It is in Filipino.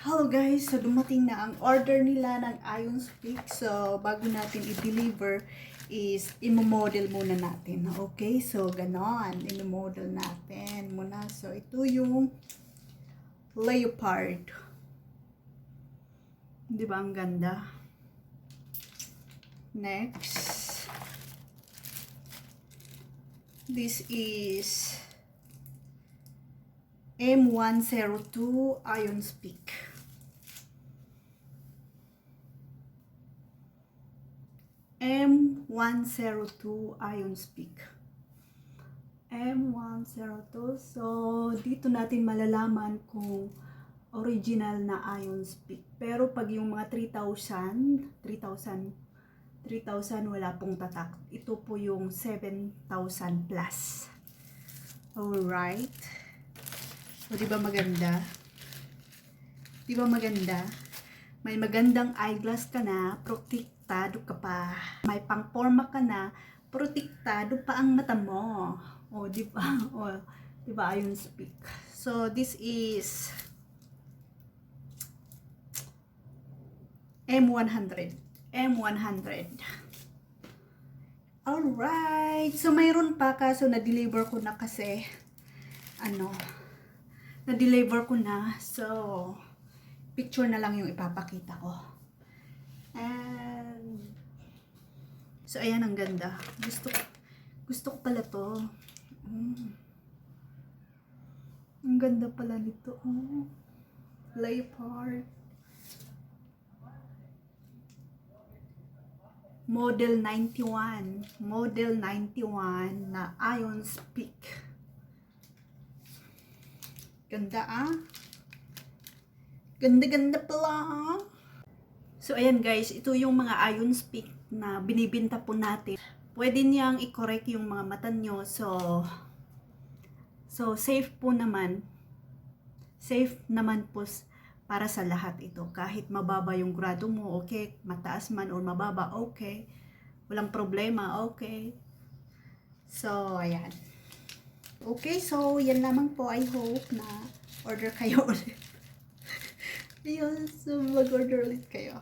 Hello guys, so dumating na ang order nila ng IronSpeak. So bago natin i-deliver is imo-model muna natin. Okay, so ganon, imo-model natin muna. So ito yung leopard. Di ba ang ganda? Next, this is M102 IronSpeak. M102 IronSpeak. M102. So, dito natin malalaman kung original na IronSpeak. Pero pag yung mga 3,000 wala pong tatak. Ito po yung 7,000 plus. Alright. So, di ba maganda? Di ba maganda? May magandang eyeglass ka na, protektado ka pa. May pang-forma ka na, protektado pa ang mata mo. O, di ba? O, di ba? IronSpeak. So, this is M100. M100. Alright. So, mayroon pa kaso na-deliver ko na kasi na-deliver ko na. So, picture na lang yung ipapakita ko. And so ayan, ang ganda. Gusto ko pala to. Ang ganda pala nito. Leopard. Model 91. Model 91 na IronSpeak. Ganda Ganda-ganda pala. So, ayan guys, ito yung mga IronSpeak na binibinta po natin. Pwede niyang i-correct yung mga mata nyo. So, safe po naman. Safe naman po para sa lahat ito. Kahit mababa yung grado mo, okay. Mataas man or mababa, okay. Walang problema, okay. So, ayan. Okay, so yan lamang po. I hope na order kayo ulit. Ayun, so mag-order ulit kayo.